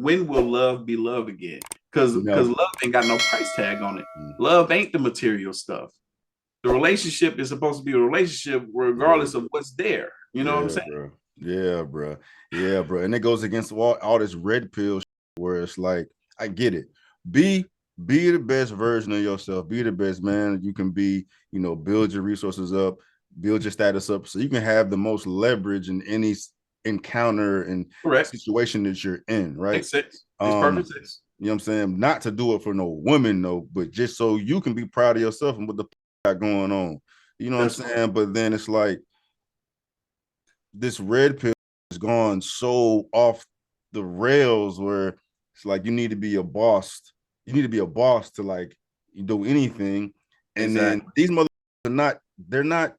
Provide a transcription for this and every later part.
when will love be love again? Because love ain't got no price tag on it. Mm. Love ain't the material stuff. The relationship is supposed to be a relationship regardless of what's there. You know what I'm Yeah, saying? bro. Yeah, bro. Yeah, bro. And it goes against all this red pill where it's like, I get it. Be be the best version of yourself. Be the best man you can be. Build your resources up, build your status up, so you can have the most leverage in any encounter and Correct. situation that you're in. Right. Makes sense. Makes Um, perfect sense. you know what I'm saying? Not to do it for no woman, no, but just so you can be proud of yourself and what the got going on. You know what I'm That's saying? But then it's like this red pill has gone so off the rails where it's like you need to be a boss. You need to be a boss to like do anything. And then exactly. these motherfuckers they're not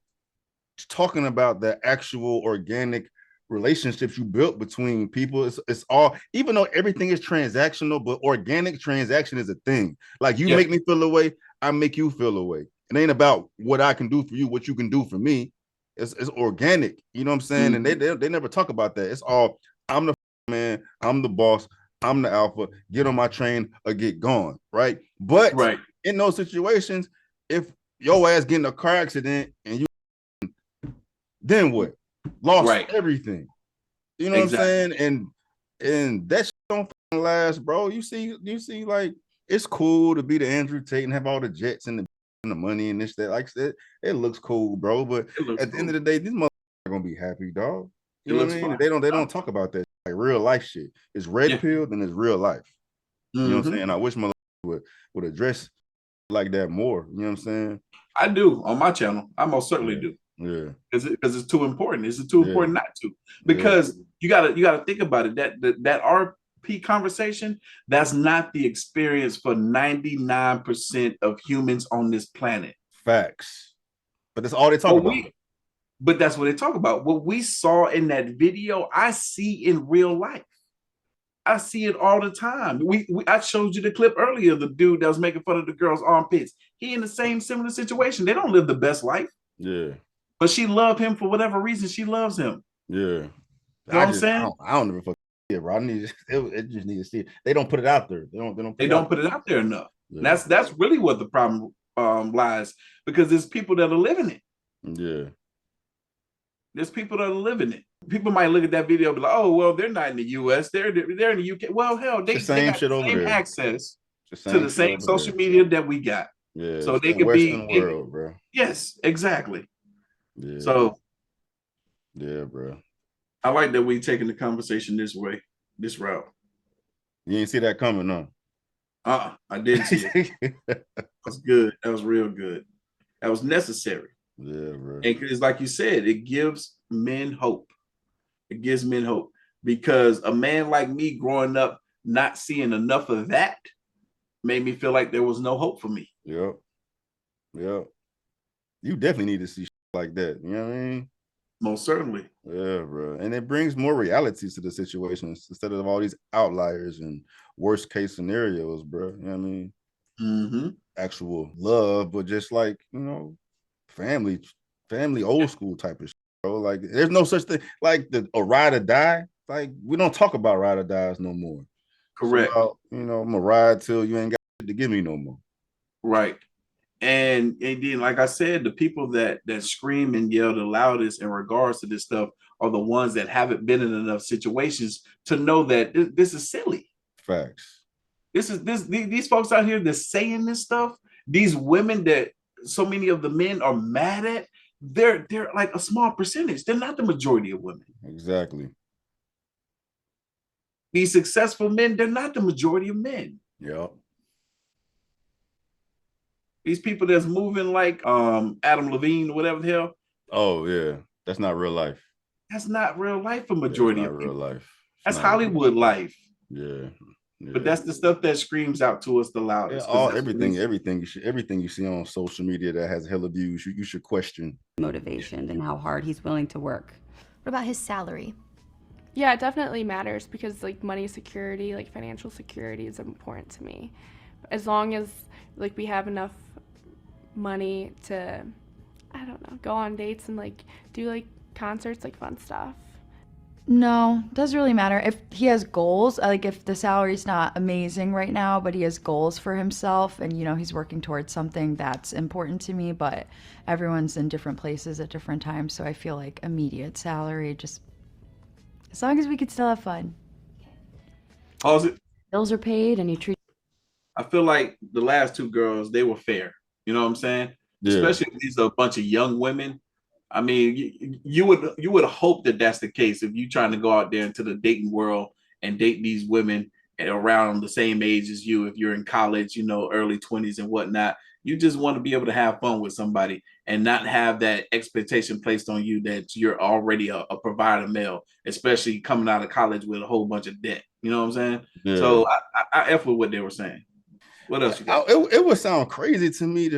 talking about the actual organic relationships you built between people. It's all, even though everything is transactional, but organic transaction is a thing. Like you Yeah. make me feel a way, I make you feel a way. It ain't about what I can do for you, what you can do for me. It's organic. You know what I'm saying? And they never talk about that. It's all, I'm the man, I'm the boss, I'm the alpha. Get on my train or get gone, right? But Right. in those situations, if your ass get in a car accident and you, then what? Lost Right. everything. You know what I'm Exactly. saying? And that shit don't last, bro. You see, like it's cool to be the Andrew Tate and have all the jets and the money and this that. Like it looks cool, bro. But It looks at the end of cool. the day, these motherfuckers are gonna be happy, dog. It You know what looks I mean? fine. They don't talk about that like real life shit. It's red Yeah. pill, then it's real life. You know what I'm Mm-hmm. saying? I wish motherfuckers would address like that more. You know what I'm saying? I do on my channel. I most certainly Yeah, do. yeah, Because it's too important. It's too yeah, important not to. yeah. Because you gotta think about it. That RP conversation, that's not the experience for 99% of humans on this planet. Facts. But that's all they talk But about. we but that's what they talk about. What we saw in that video, I see in real life. I see it all the time. I showed you the clip earlier, the dude that was making fun of the girl's armpits. He in the same similar situation. They don't live the best life, Yeah, but she loved him for whatever reason. She loves him. yeah. You know what I'm I saying? don't even fucking see it, bro. It just need to see it. They don't put it out there. They don't put They it out don't put it out there enough. And there. that's really what the problem lies, because there's people that are living it. Yeah. There's people that are living it. People might look at that video and be like, "Oh, well, they're not in the U.S. They're in the UK." Well, hell, It's the they same got shit the over same there. access It's the to same the shit same over social there. media that we got, Yeah, so it's they that could be. Western world, bro. Yes, exactly. Yeah. So Yeah, bro. I like that we taking the conversation this way, this route. You ain't see that coming, huh? I didn't see it. That's good. That was real good. That was necessary. Yeah, bro. And it's like you said, it gives men hope. It gives men hope, because a man like me growing up not seeing enough of that made me feel like there was no hope for me. Yep. Yep. You definitely need to see shit like that. You know what I mean? Most certainly. Yeah, bro. And it brings more reality to the situations instead of all these outliers and worst case scenarios, bro. You know what I mean? Mm-hmm. Actual love, but just like, family, family old school type of shit, bro. Like there's no such thing like a ride or die. Like we don't talk about ride or dies no more. It's Correct. about, I'm gonna ride till you ain't got shit to give me no more. Right. And then, like I said, the people that scream and yell the loudest in regards to this stuff are the ones that haven't been in enough situations to know that this is silly. Facts. These folks out here that's saying this stuff, these women that so many of the men are mad at, they're like a small percentage. They're not the majority of women. Exactly. These successful men, they're not the majority of men. Yep. These people that's moving like Adam Levine, whatever the hell, Oh yeah. That's not real life. that's not real life for Yeah, it's majority not of real people. life. It's That's not real life. Hollywood life. Yeah. But Yeah. that's the stuff that screams out to us the Yeah, loudest, because all that's what we see. everything you see on social media that has hella views, you should question. Motivation and how hard he's willing to work. What about his salary? Yeah, it definitely matters, because like money security, like financial security is important to me. As long as like we have enough money to, I don't know, go on dates and like do like concerts, like fun stuff. No, doesn't really matter. If he has goals, like if the salary's not amazing right now, but he has goals for himself and he's working towards something that's important to me, but everyone's in different places at different times, so I feel like immediate salary just as long as we could still have fun. Pause it. Bills are paid and you treat. I feel like the last two girls, they were fair. You know what I'm saying? Yeah. Especially if these are a bunch of young women. I mean, you would hope that that's the case if you're trying to go out there into the dating world and date these women around the same age as you. If you're in college, early 20s and whatnot, you just want to be able to have fun with somebody and not have that expectation placed on you that you're already a provider male, especially coming out of college with a whole bunch of debt. You know what I'm saying? Yeah. So I F with what they were saying. What else you got? It would sound crazy to me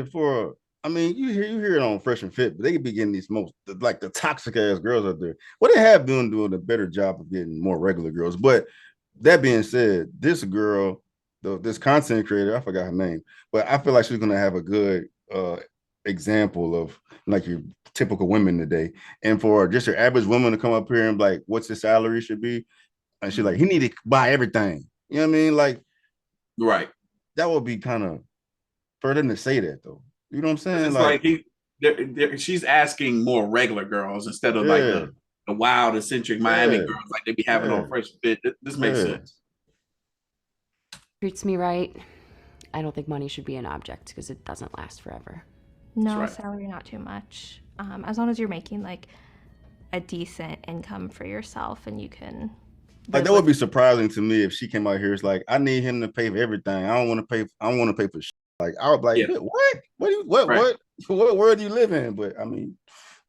I mean, you hear it on Fresh and Fit, but they could be getting these like the toxic ass girls out there. Well, they have been doing a better job of getting more regular girls. But that being said, this girl, this content creator, I forgot her name, but I feel like she's gonna have a good example of like your typical women today. And for just your average woman to come up here and be like, what's his salary should be? And she's like, he need to buy everything. You know what I mean? Like, Right. that would be kind of for them to say that though. You know what I'm saying? It's like she's asking more regular girls instead of like yeah, the wild, eccentric Miami yeah, girls like they be having yeah, on Fresh Fit. This makes yeah. sense. Treats me right. I don't think money should be an object because it doesn't last forever. No, right. salary not too much. As long as you're making like a decent income for yourself and you can Like that would be surprising to me if she came out here. It's like I need him to pay for everything. I don't want to pay. I don't want to pay for shit. Like I was like, Yeah. what? What? Right. What world do you live in? But I mean,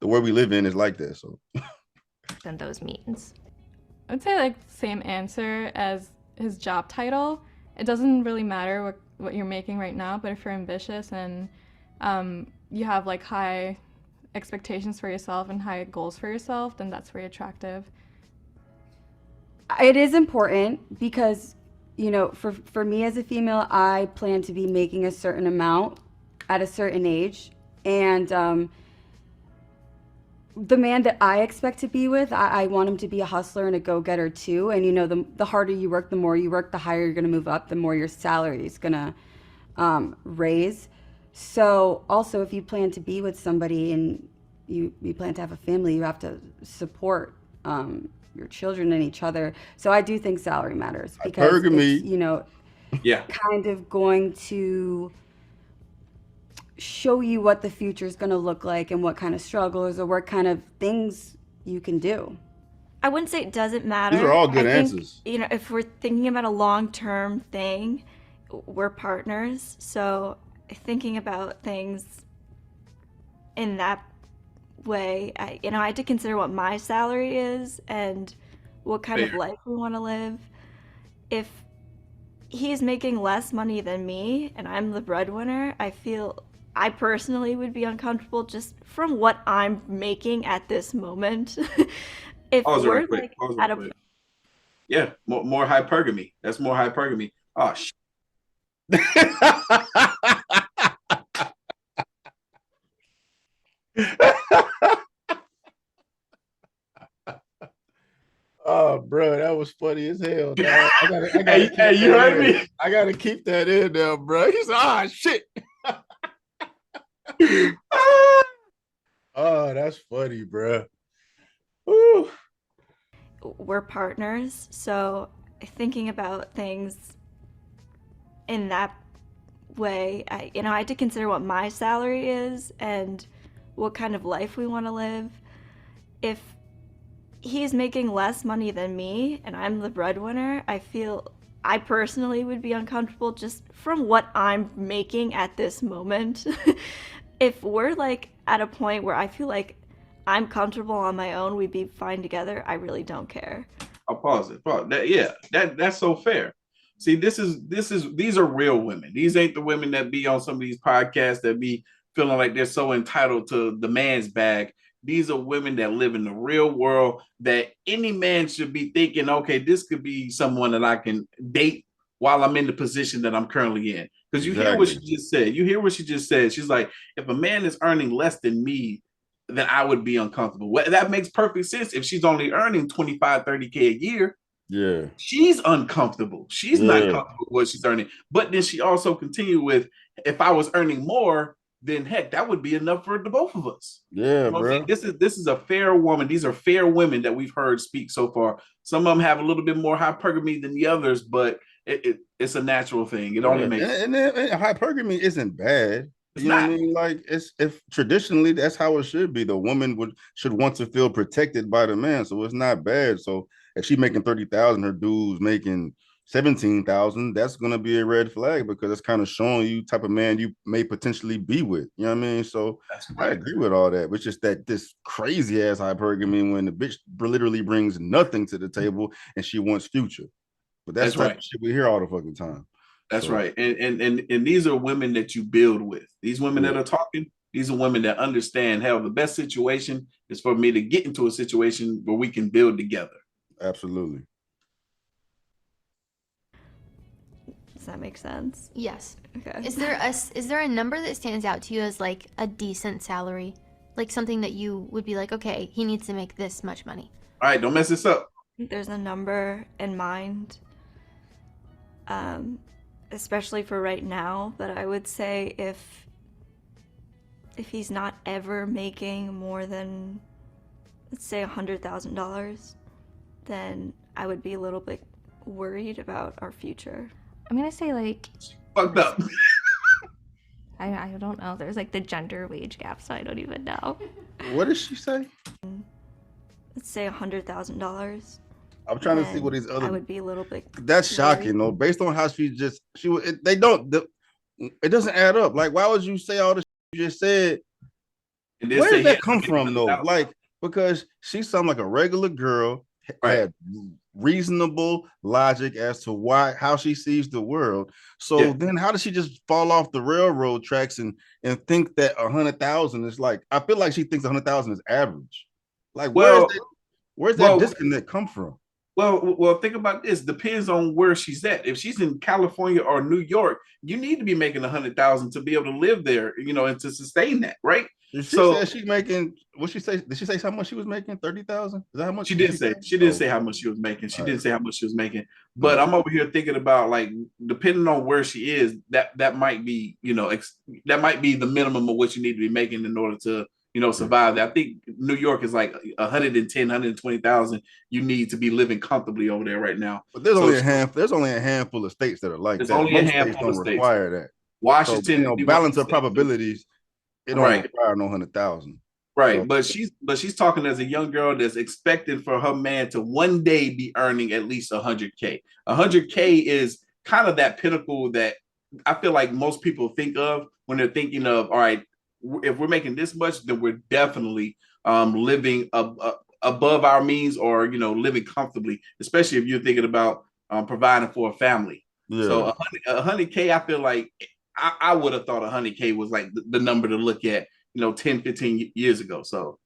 the world we live in is like that. So than those means. I would say like same answer as his job title. It doesn't really matter what you're making right now, but if you're ambitious and you have like high expectations for yourself and high goals for yourself, then that's very attractive. It is important because, for me as a female, I plan to be making a certain amount at a certain age. And the man that I expect to be with, I want him to be a hustler and a go-getter too. And, the harder you work, the more you work, the higher you're going to move up, the more your salary is going to raise. So also, if you plan to be with somebody and you plan to have a family, you have to support your children and each other. So I do think salary matters because hypergamy. Yeah. kind of going to show you what the future is going to look like and what kind of struggles or what kind of things you can do. I wouldn't say it doesn't matter. These are all good I think, answers. If we're thinking about a long-term thing, we're partners. So thinking about things in that way, I had to consider what my salary is and what kind of life we want to live. If he's making less money than me and I'm the breadwinner, I personally would be uncomfortable just from what I'm making at this moment. If Pause we're real quick. like Pause at real a quick. Yeah, more hypergamy. That's more hypergamy. Oh shit. Oh, bro, that was funny as hell. Dog. I gotta Hey, you heard me? I gotta keep that in there, bro. He's shit. Oh, that's funny, bro. Ooh. we're partners, so thinking about things in that way, I had to consider what my salary is and what kind of life we want to live. If he's making less money than me and I'm the breadwinner, I personally would be uncomfortable just from what I'm making at this moment. If we're like at a point where I feel like I'm comfortable on my own, we'd be fine together, I really don't care. I'll pause it. That's so fair. See, these are real women. These ain't the women that be on some of these podcasts that be feeling like they're so entitled to the man's bag. These are women that live in the real world that any man should be thinking, okay, this could be someone that I can date while I'm in the position that I'm currently in. Because you hear what she just said. You hear what she just said. She's like, if a man is earning less than me, then I would be uncomfortable. That makes perfect sense. If she's only earning 25, 30K a year, Yeah. she's uncomfortable. She's not Yeah. comfortable with what she's earning. But then she also continued with, if I was earning more, then heck, that would be enough for the both of us. Yeah, You know what I'm saying? bro. This is a fair woman. These are fair women that we've heard speak so far. Some of them have a little bit more hypergamy than the others, but it's a natural thing. It only Yeah. makes And hypergamy isn't bad. it's You know what I not. mean? Like it's if traditionally that's how it should be. The woman should want to feel protected by the man. So it's not bad. So if she's making 30,000, her dude's making 17,000, that's gonna be a red flag because it's kind of showing you type of man you may potentially be with. You know what I mean? So That's I right. agree with all that. It's just that this crazy ass hypergamy when the bitch literally brings nothing to the table and she wants future. But that's That's the type right. of shit we hear all the fucking time. That's So right. And these are women that you build with. These women yeah, that are talking, these are women that understand, hell, the best situation is for me to get into a situation where we can build together. absolutely. Does that make sense? Yes. Okay. Is there a number that stands out to you as like a decent salary? Like something that you would be like, okay, he needs to make this much money. All right, don't mess this up. There's a number in mind, especially for right now, but I would say if he's not ever making more than, let's say, $100,000, then I would be a little bit worried about our future. I'm gonna say like Fucked up. I don't know. There's like the gender wage gap, so I don't even know. What did she say? Let's say $100,000. I'm trying to see then what these other. I would be a little bit. That's shocking, though. Based on how she was. They don't. It doesn't add up. Like, why would you say all this you just said? And then Where say did he that has come to make from, though? 100,000. Like, because she sounded like a regular girl, Right. had reasonable logic as to how she sees the world. So Yeah. then, how does she just fall off the railroad tracks and think that 100,000 is like? I feel like she thinks 100,000 is average. Like, Well, where's that well, disconnect come from? well, think about this. Depends on where she's at. If she's in California or New York, you need to be making 100,000 to be able to live there, you know, and to sustain that, right? She So said she's making. What she say? Did she say how much she was making? 30,000. Is that how much she didn't say. She didn't say how okay. much she was making. She All didn't right. say how much she was making. All But right. I'm over here thinking about, like, depending on where she is, that might be, you know, that might be the minimum of what you need to be making in order to, you know, survive. I think New York is like 110, 120,000. You need to be living comfortably over there right now. But there's So only a handful. There's only a handful of states that are like there's that. only a Most states handful don't of states. require that. So Washington, one balance the of states. probabilities. It don't Right. require no 100,000. Right, So, but she's talking as a young girl that's expected for her man to one day be earning at least 100K. 100K is kind of that pinnacle that I feel like most people think of when they're thinking of, all right, if we're making this much, then we're definitely living above our means, or, you know, living comfortably, especially if you're thinking about providing for a family. yeah. So 100K, I feel like I would have thought 100K was like the number to look at, you know, 10, 15 years ago. So,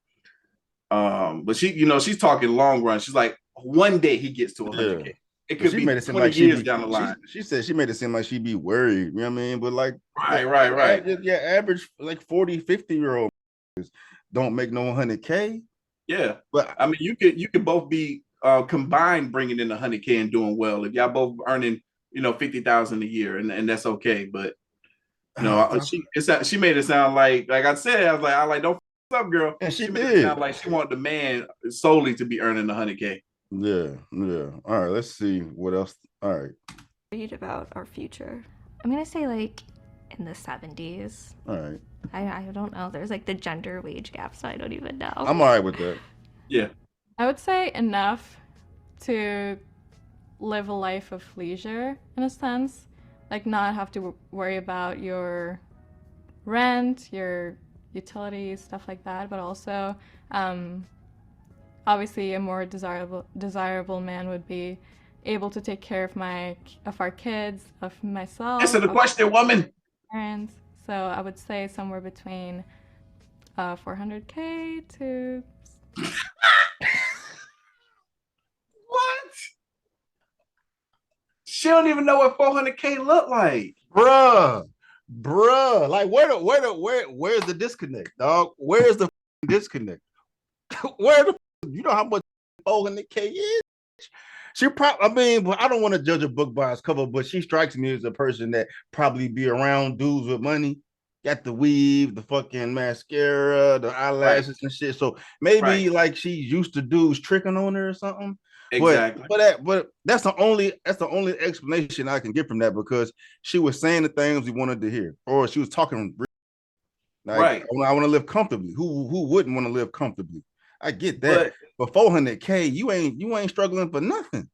but she, you know, she's talking long run. She's like, one day he gets to 100K. Yeah. It But could she be made it seem 20 like she'd years be down the line. she said she made it seem like she'd be worried. You know what I mean? But like Right. Yeah, average like 40, 50-year-old don't make no 100K. Yeah. But I mean, you could both be combined bringing in 100K and doing well if y'all both earning, you know, 50,000 a year, and that's okay. But no, she made it sound like I said, I was like, don't f up, girl. and she made it did. sound like she wanted the man solely to be earning 100K. Yeah. All right, let's see what else. All right. Read about our future. I'm gonna say like in the 70s. All right. I don't know. There's like the gender wage gap, so I don't even know. I'm all right with that. Yeah. I would say enough to live a life of leisure in a sense, like not have to worry about your rent, your utilities, stuff like that, but also obviously a more desirable man would be able to take care of our kids, of myself. Answer the question, woman. Parents. So I would say somewhere between 400K to What? She don't even know what 400K look like. Bruh. Like where's the disconnect, dog? Where's the disconnect. Where the you know how much $400K is? She probably, I mean, but I don't want to judge a book by its cover, but she strikes me as a person that probably be around dudes with money, got the weave, the fucking mascara, the eyelashes Right. and shit. So maybe Right. like she's used to dudes tricking on her or something. Exactly. But that's the only explanation I can get from that, because she was saying the things we wanted to hear, or she was talking like Right. I want to live comfortably. Who wouldn't want to live comfortably? I get that. But But $400K, you ain't struggling for nothing.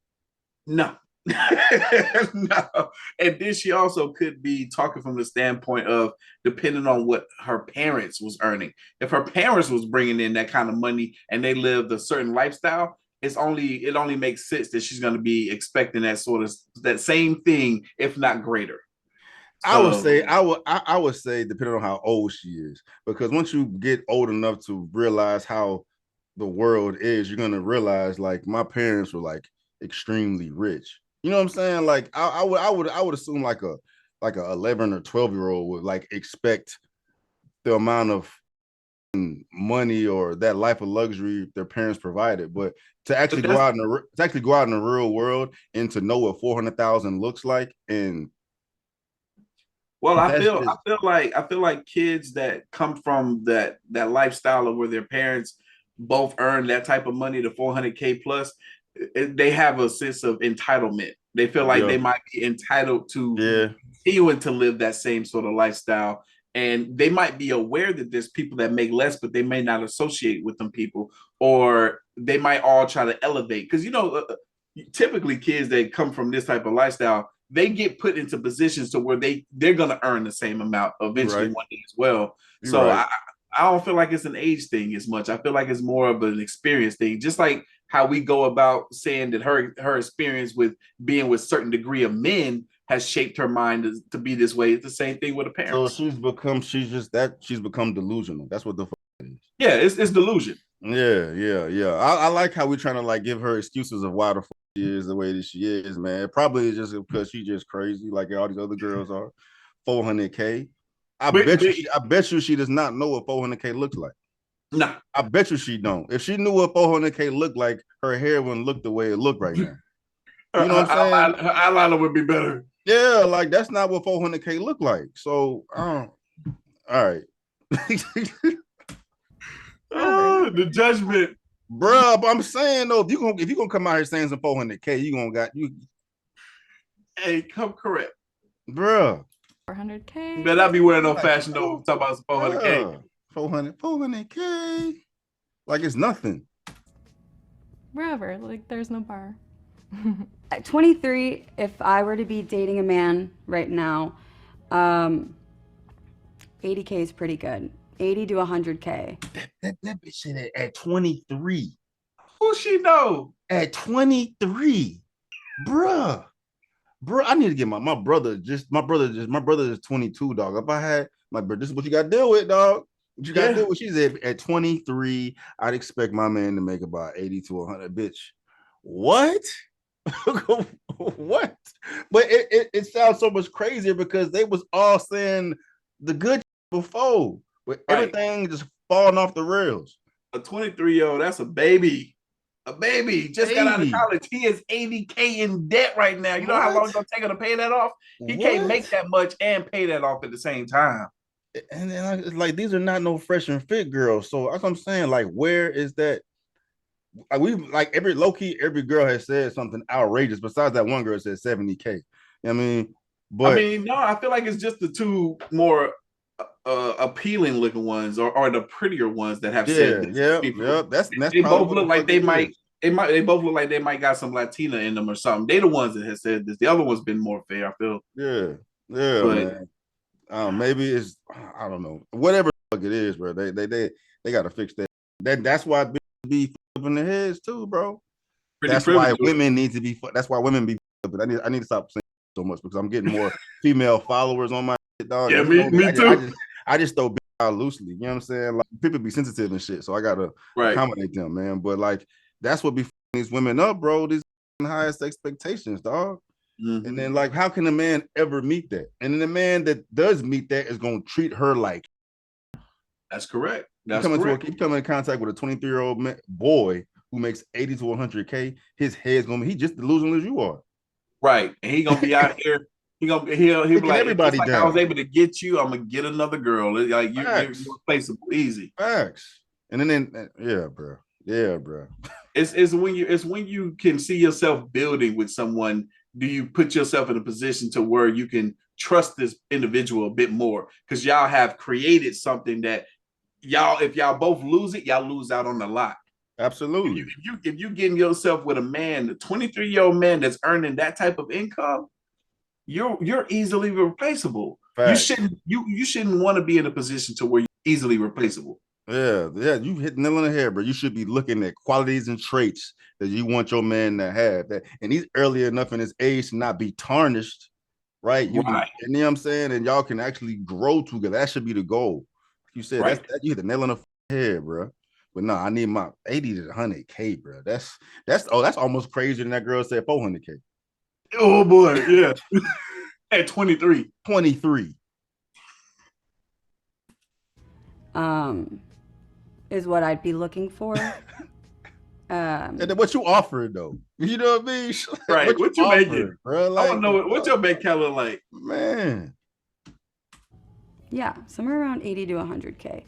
no. No. And then she also could be talking from the standpoint of depending on what her parents was earning. If her parents was bringing in that kind of money and they lived a certain lifestyle, it only makes sense that she's going to be expecting that same thing, if not greater. I would So say I would say depending on how old she is, because once you get old enough to realize how the world is, you're gonna realize like my parents were like extremely rich. You know what I'm saying? Like I would assume like a 11 or 12-year-old would like expect the amount of money or that life of luxury their parents provided, but to actually go out in the real world and to know what 400,000 looks like, and well, that's just I feel like kids that come from that lifestyle of where their parents both earn that type of money, the 400K plus, they have a sense of entitlement. They feel like yeah they might be entitled to yeah continuing to live that same sort of lifestyle. And they might be aware that there's people that make less, but they may not associate with them people, or they might all try to elevate. Because, typically kids that come from this type of lifestyle, they get put into positions to where they're going to earn the same amount eventually right one day as well. you're So right. I don't feel like it's an age thing as much. I feel like it's more of an experience thing. Just like how we go about saying that her experience with being with certain degree of men has shaped her mind to be this way. It's the same thing with her So parents. she's become delusional. That's what the fuck it is. Yeah, it's delusion. Yeah. I like how we're trying to like give her excuses of why the fuck she is the way that she is, man. It probably is just because she's just crazy, like all these other girls are. 400K. But I bet you she does not know what 400K looks like. nah. I bet you she don't. If she knew what 400K looked like, her hair wouldn't look the way it looked right now. You know what I'm saying? Her eyeliner would be better. Yeah, like that's not what 400K look like. So, all right. The judgment. Bruh, but I'm saying though, if you gonna come out here saying some 400K, you gonna got you. Hey, come correct. Bruh, 400K. You better not be wearing no like, fashion though. Talk about some 400K. 400K, like it's nothing. Wherever, like there's no bar. At 23, if I were to be dating a man right now, 80K is pretty good. 80 to 100K. That bitch said at 23. Who she know? At 23, bruh. Bro, I need to get my brother is 22, dog. If I had my brother, this is what you got to deal with, dog. What you got to deal with? She's at 23. I'd expect my man to make about 80 to 100. Bitch, what? What? But it sounds so much crazier because they was all saying the good before, but everything just falling off the rails. A 23-year-old, that's a baby. A baby just got out of college. He is 80K in debt right now. You know how long it's gonna take her to pay that off? He can't make that much and pay that off at the same time. And then it's like these are not no fresh and fit girls. So that's what I'm saying. Like, where is that? We like every low key, every girl has said something outrageous. Besides that one girl said 70K. I mean, but no, I feel like it's just the two more appealing looking ones or the prettier ones that have said this. Yeah. That's they both look like they might got some Latina in them or something. They the ones that have said this. The other one's been more fair, I feel. Yeah, but, man. Maybe it's I don't know. Whatever the fuck it is, bro. They gotta fix that. That's why be flipping their heads too, bro. That's why women need to be. That's why women be flipping. I need to stop saying so much because I'm getting more female followers on my shit, dog. Yeah, me too. I just throw out loosely. You know what I'm saying? Like people be sensitive and shit, so I gotta accommodate them, man. But like that's what be these women up, bro. These highest expectations, dog. Mm-hmm. And then like, how can a man ever meet that? And then the man that does meet that is gonna treat her like. That's correct. That's correct. You come in contact with a 23-year-old boy who makes 80 to 100K, his head's gonna be, he just delusional as you are. Right. And he gonna be out here. He'll be Picking like, just everybody like I was down. able to get you, I'm gonna get another girl. Like you're Facts. replaceable, easy. Facts. And then yeah, bro. Yeah, bro. It's when you can see yourself building with someone. Do you put yourself in a position to where you can trust this individual a bit more? Because y'all have created something that if y'all both lose it, y'all lose out on a lot. Absolutely. If you getting yourself with a man, the 23-year-old man that's earning that type of income, you're easily replaceable. Facts. You shouldn't want to be in a position to where you're easily replaceable. Yeah, you hit the nail on the head, bro. You should be looking at qualities and traits that you want your man to have. That, and he's early enough in his age to not be tarnished, right? You know what I'm saying? And y'all can actually grow together. That should be the goal. You said right. You hit the nail on the head, bro. But no, I need my 80 to 100K, bro. That's almost crazier than that girl said 400K. Oh boy, yeah. At 23. Is what I'd be looking for. And then what you offering though? You know what I mean? Right. What you making, bro? Like, I want to know what your bank account look like, man. Yeah, somewhere around 80 to 100K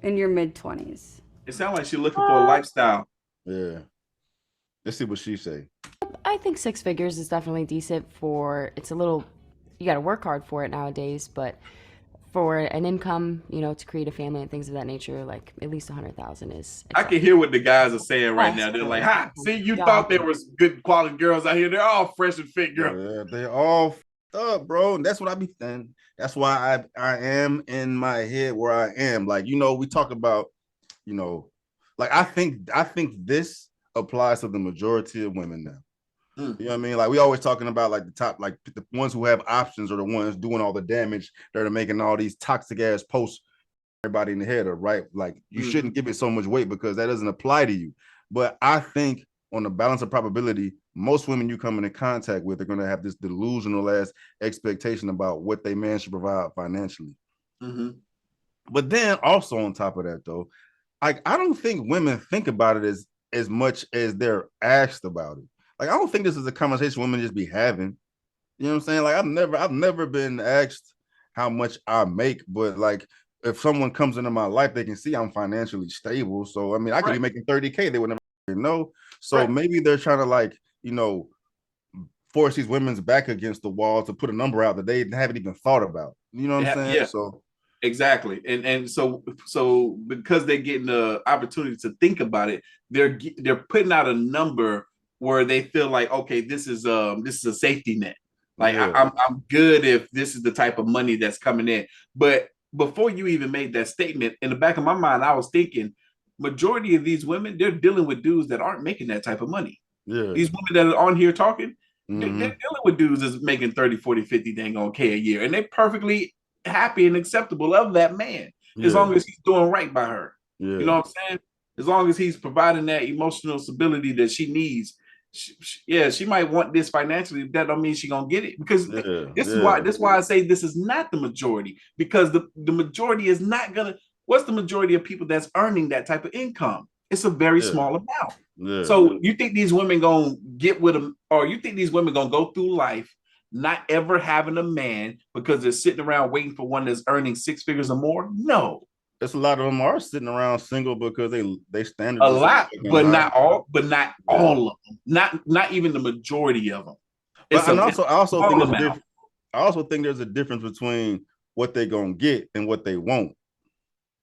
in your mid-20s. It sounds like she's looking for a lifestyle. Yeah. Let's see what she say. I think 6 figures is definitely decent for, it's a little, you got to work hard for it nowadays, but for an income, you know, to create a family and things of that nature, like at least 100,000 is. I can hear what the guys are saying right now. They're like, "Ha! See, you thought there was good quality girls out here. They're all fresh and fit girls. Yeah, they're all up, bro. And that's what I be saying. That's why I am in my head where I am. Like, you know, we talk about, you know, like I think this applies to the majority of women now. You know what I mean? Like we always talking about like the top, like the ones who have options are the ones doing all the damage that are making all these toxic ass posts everybody in the head, or right? Like you shouldn't give it so much weight because that doesn't apply to you. But I think on the balance of probability, most women you come into contact with are going to have this delusional ass expectation about what they man should provide financially. But then also on top of that though, I don't think women think about it as much as they're asked about it. Like, I don't think this is a conversation women just be having. You know what I'm saying? Like, I've never been asked how much I make, but like, if someone comes into my life, they can see I'm financially stable. So, I mean, I could be making 30K. They would never know. So maybe they're trying to like, you know, force these women's back against the wall to put a number out that they haven't even thought about. You know what I'm saying? Yeah. So exactly. And so because they're getting the opportunity to think about it, they're putting out a number where they feel like, okay, this is a safety net. Like I'm good if this is the type of money that's coming in. But before you even made that statement, in the back of my mind, I was thinking, majority of these women, they're dealing with dudes that aren't making that type of money. Yeah. These women that are on here talking, they're dealing with dudes that's making 30, 40, 50 dang on K a year. And they're perfectly happy and acceptable of that man as long as he's doing right by her. You know what I'm saying? As long as he's providing that emotional stability that she needs. She might want this financially. That don't mean she's gonna get it, because this is why I say this is not the majority, because the majority is not gonna. What's the majority of people that's earning that type of income? It's a very small amount. So you think these women gonna get with them, or you think these women gonna go through life not ever having a man because they're sitting around waiting for one that's earning 6 figures or more? No. There's a lot of them are sitting around single because they standard a lot, but not all of them. Not even the majority of them. I also think there's a difference between what they're gonna get and what they want.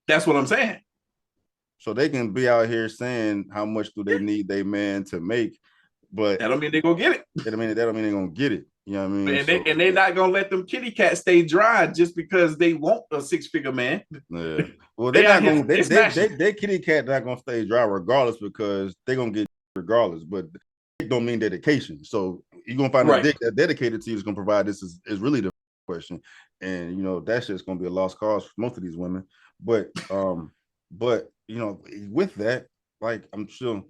That's what I'm saying. So they can be out here saying how much do they need their man to make, but that don't mean they're gonna get it. That don't mean they're gonna get it. You know what I mean? And they're not gonna let them kitty cats stay dry just because they want a 6-figure man. Yeah. Well, they kitty cat not gonna stay dry regardless, because they're gonna get regardless. But it don't mean dedication. So you're gonna find a dick that dedicated to you is gonna provide this is really the question. And you know, that's just gonna be a lost cause for most of these women. But you know, with that, like I'm still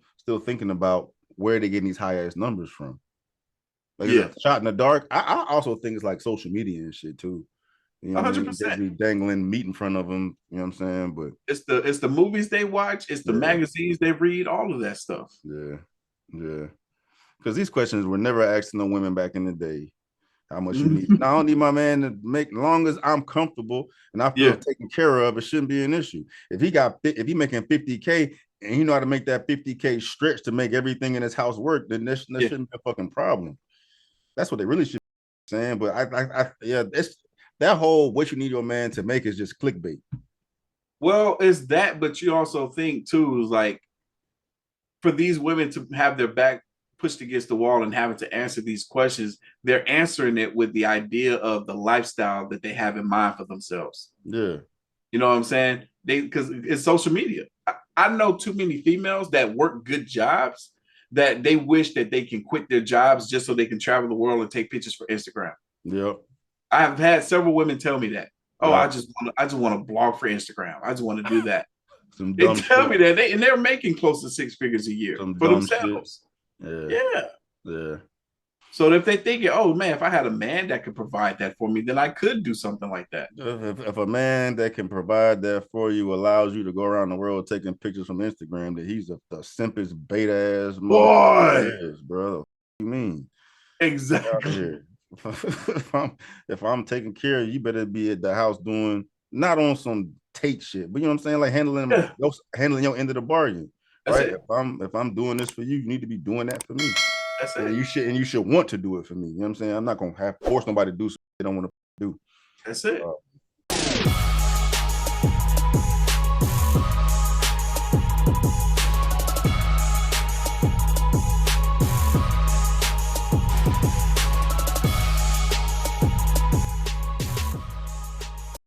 thinking about where they're getting these high ass numbers from. Like shot in the dark. I also think it's like social media and shit too. You know what I mean? 100%. Basically dangling meat in front of them. You know what I'm saying? But It's the movies they watch, it's the Yeah. magazines they read, all of that stuff. yeah. Because these questions were never asked to no women back in the day. How much you need? I don't need my man to make, long as I'm comfortable and I feel Yeah. taken care of, it shouldn't be an issue. If he making 50K and you know how to make that 50K stretch to make everything in his house work, then that shouldn't be a fucking problem. That's what they really should be saying. But it's that whole what you need your man to make is just clickbait. Well, it's that, but you also think too, is like for these women to have their back pushed against the wall and having to answer these questions, they're answering it with the idea of the lifestyle that they have in mind for themselves. Yeah. You know what I'm saying? Because it's social media. I know too many females that work good jobs that they wish that they can quit their jobs just so they can travel the world and take pictures for Instagram. Yep. I have had several women tell me that. Oh, Yeah. I just want to blog for Instagram. I just want to do that. Some They dumb tell shit. me that they're making close to 6 figures a year Some for dumb themselves. shit. Yeah. So if they think, oh man, if I had a man that could provide that for me, then I could do something like that. If a man that can provide that for you allows you to go around the world taking pictures from Instagram, that he's the simpest beta ass Boy, is, bro. What do you mean? exactly. If I'm taking care of you, better be at the house doing, not on some Tate shit, but you know what I'm saying, like handling your end of the bargain, That's right? it. If I'm doing this for you, you need to be doing that for me. That's it. And you should want to do it for me. You know what I'm saying? I'm not gonna force nobody to do something they don't want to do. That's it.